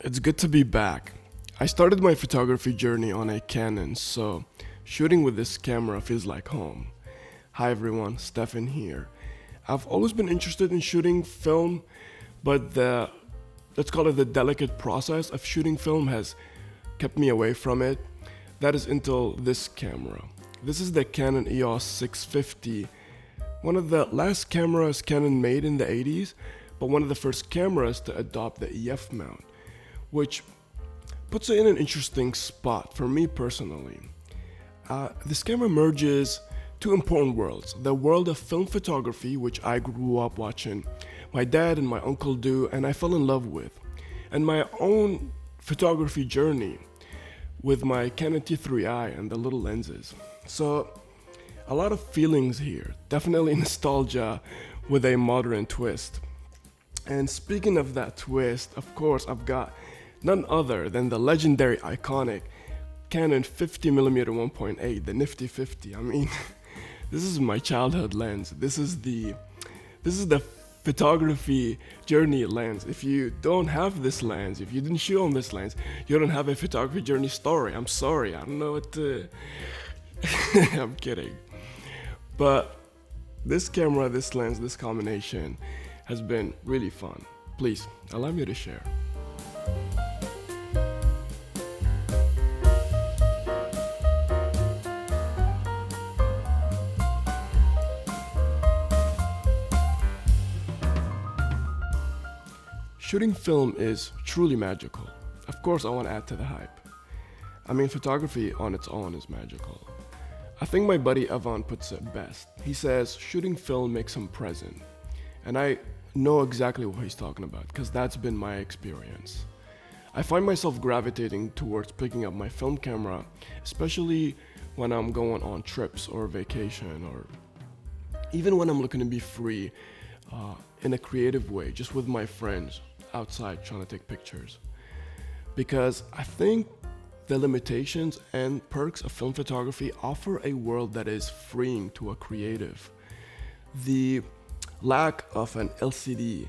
It's good to be back. I started my photography journey on a Canon, so shooting with this camera feels like home. Hi everyone, Stefan here. I've always been interested in shooting film, but let's call it the delicate process of shooting film has kept me away from it. That is until this camera. This is the Canon EOS 650, one of the last cameras Canon made in the 80s, but one of the first cameras to adopt the EF mount, which puts it in an interesting spot for me personally. This camera merges two important worlds: the world of film photography, which I grew up watching my dad and my uncle do, and I fell in love with, and my own photography journey with my Canon T3i and the little lenses. So a lot of feelings here, definitely nostalgia with a modern twist. And speaking of that twist, of course, I've got none other than the legendary, iconic Canon 50mm 1.8, the Nifty 50. I mean, this is my childhood lens. This is the photography journey lens. If you don't have this lens, if you didn't shoot on this lens, you don't have a photography journey story. I'm sorry, I don't know what to... I'm kidding. But this camera, this lens, this combination has been really fun. Please, allow me to share. Shooting film is truly magical. Of course, I want to add to the hype. I mean, photography on its own is magical. I think my buddy Evan puts it best. He says shooting film makes him present. And I know exactly what he's talking about, because that's been my experience. I find myself gravitating towards picking up my film camera, especially when I'm going on trips or vacation, or even when I'm looking to be free in a creative way, just with my friends outside trying to take pictures. Because I think the limitations and perks of film photography offer a world that is freeing to a creative. The lack of an LCD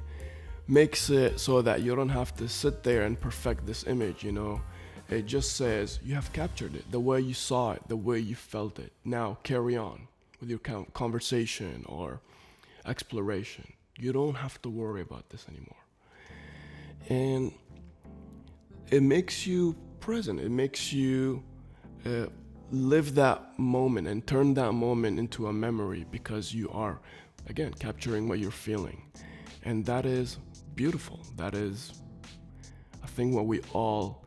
makes it so that you don't have to sit there and perfect this image, you know. It just says you have captured it the way you saw it, the way you felt it. Now carry on with your conversation or exploration. You don't have to worry about this anymore. And it makes you present. It makes you live that moment and turn that moment into a memory, because you are, again, capturing what you're feeling. And that is beautiful. That is, I think, what we all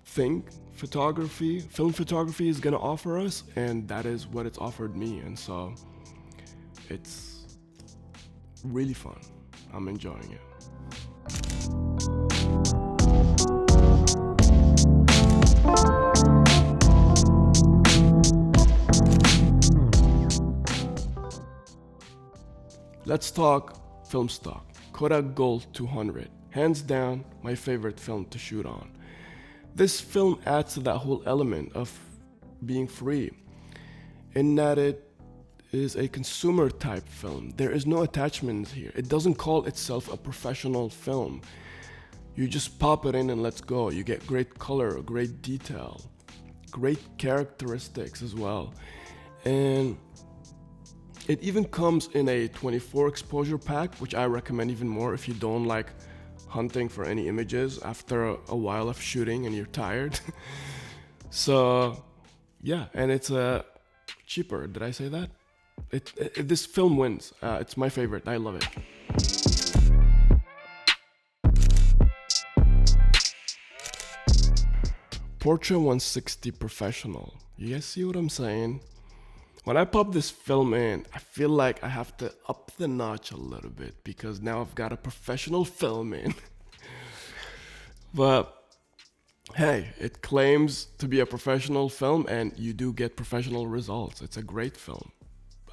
think film photography is gonna offer us, and that is what it's offered me. And so it's really fun. I'm enjoying it. Let's talk film stock. Kodak Gold 200. Hands down, my favorite film to shoot on. This film adds to that whole element of being free, in that it is a consumer type film. There is no attachments here. It doesn't call itself a professional film. You just pop it in and let's go. You get great color, great detail, great characteristics as well. And it even comes in a 24 exposure pack, which I recommend even more if you don't like hunting for any images after a while of shooting and you're tired. So yeah, and it's cheaper. Did I say that? This film wins. It's my favorite. I love it. Portra 160 Professional. You guys see what I'm saying? When I pop this film in, I feel like I have to up the notch a little bit, because now I've got a professional film in. But hey, it claims to be a professional film, and you do get professional results. It's a great film.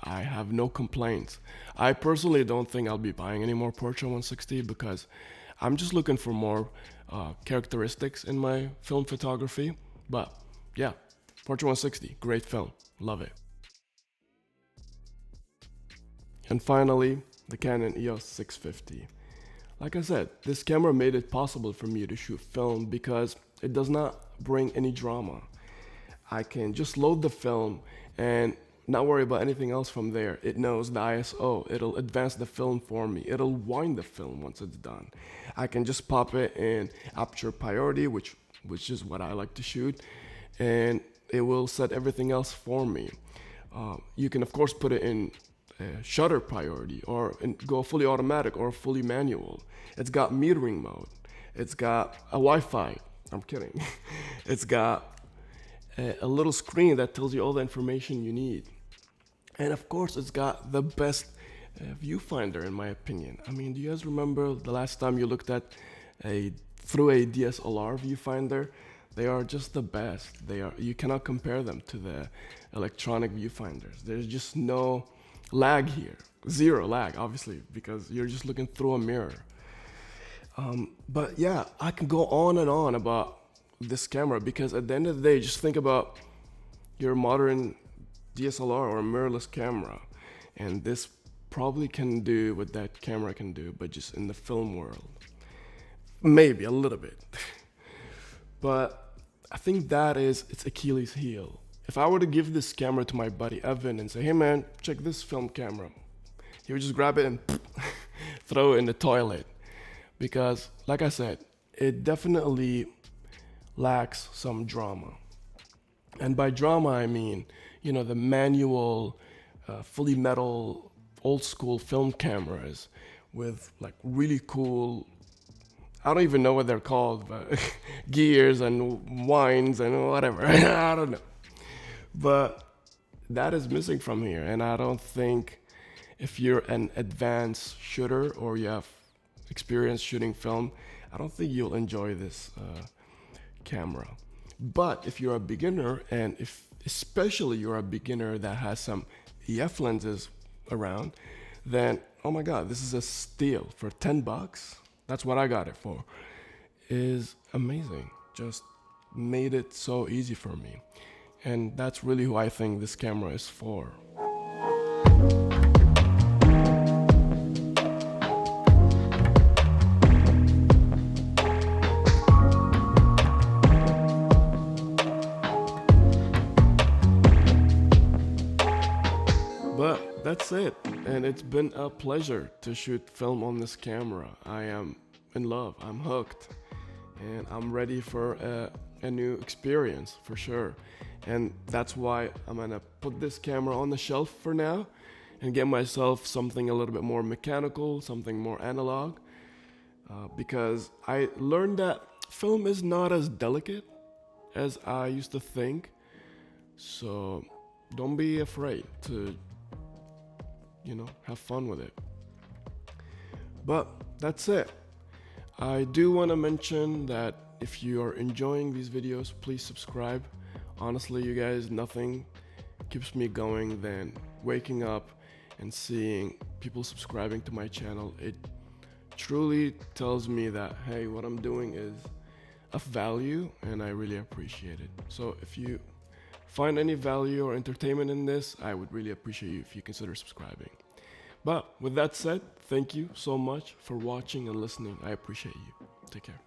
I have no complaints. I personally don't think I'll be buying any more Portra 160, because I'm just looking for more characteristics in my film photography. But yeah, Portra 160, great film. Love it. And finally, the Canon EOS 650. Like I said, this camera made it possible for me to shoot film because it does not bring any drama. I can just load the film and not worry about anything else from there. It knows the ISO, it'll advance the film for me, it'll wind the film once it's done. I can just pop it in aperture priority, which is what I like to shoot, and it will set everything else for me. You can of course put it in shutter priority or go fully automatic or fully manual. It's got metering mode. It's got a Wi-Fi. I'm kidding. It's got a little screen that tells you all the information you need. And of course, it's got the best viewfinder in my opinion. I mean, do you guys remember the last time you looked at through a DSLR viewfinder? They are just the best. You cannot compare them to the electronic viewfinders. There's just no lag here. Zero lag, obviously, because you're just looking through a mirror. But yeah, I can go on and on about this camera because at the end of the day, just think about your modern DSLR or mirrorless camera, and this probably can do what that camera can do, but just in the film world. Maybe a little bit. But I think that is its Achilles heel. If I were to give this camera to my buddy Evan and say, hey man, check this film camera, he would just grab it and throw it in the toilet. Because, like I said, it definitely lacks some drama. And by drama, I mean, you know, the manual, fully metal, old school film cameras with like really cool, I don't even know what they're called, but gears and winds and whatever. I don't know. But that is missing from here. And I don't think if you're an advanced shooter or you have experience shooting film, I don't think you'll enjoy this camera. But if you're a beginner, and if especially you're a beginner that has some EF lenses around, then oh my god, this is a steal for $10. That's what I got it for. Is amazing. Just made it so easy for me. And that's really who I think this camera is for. But that's it, and it's been a pleasure to shoot film on this camera. I am in love, I'm hooked, and I'm ready for a new experience for sure. And that's why I'm gonna put this camera on the shelf for now and get myself something a little bit more mechanical, something more analog, because I learned that film is not as delicate as I used to think. So don't be afraid to, you know, have fun with it. But that's it. I do want to mention that if you are enjoying these videos, please subscribe. Honestly, you guys, nothing keeps me going than waking up and seeing people subscribing to my channel. It truly tells me that, hey, what I'm doing is of value, and I really appreciate it. So if you find any value or entertainment in this, I would really appreciate you if you consider subscribing. But with that said, thank you so much for watching and listening. I appreciate you. Take care.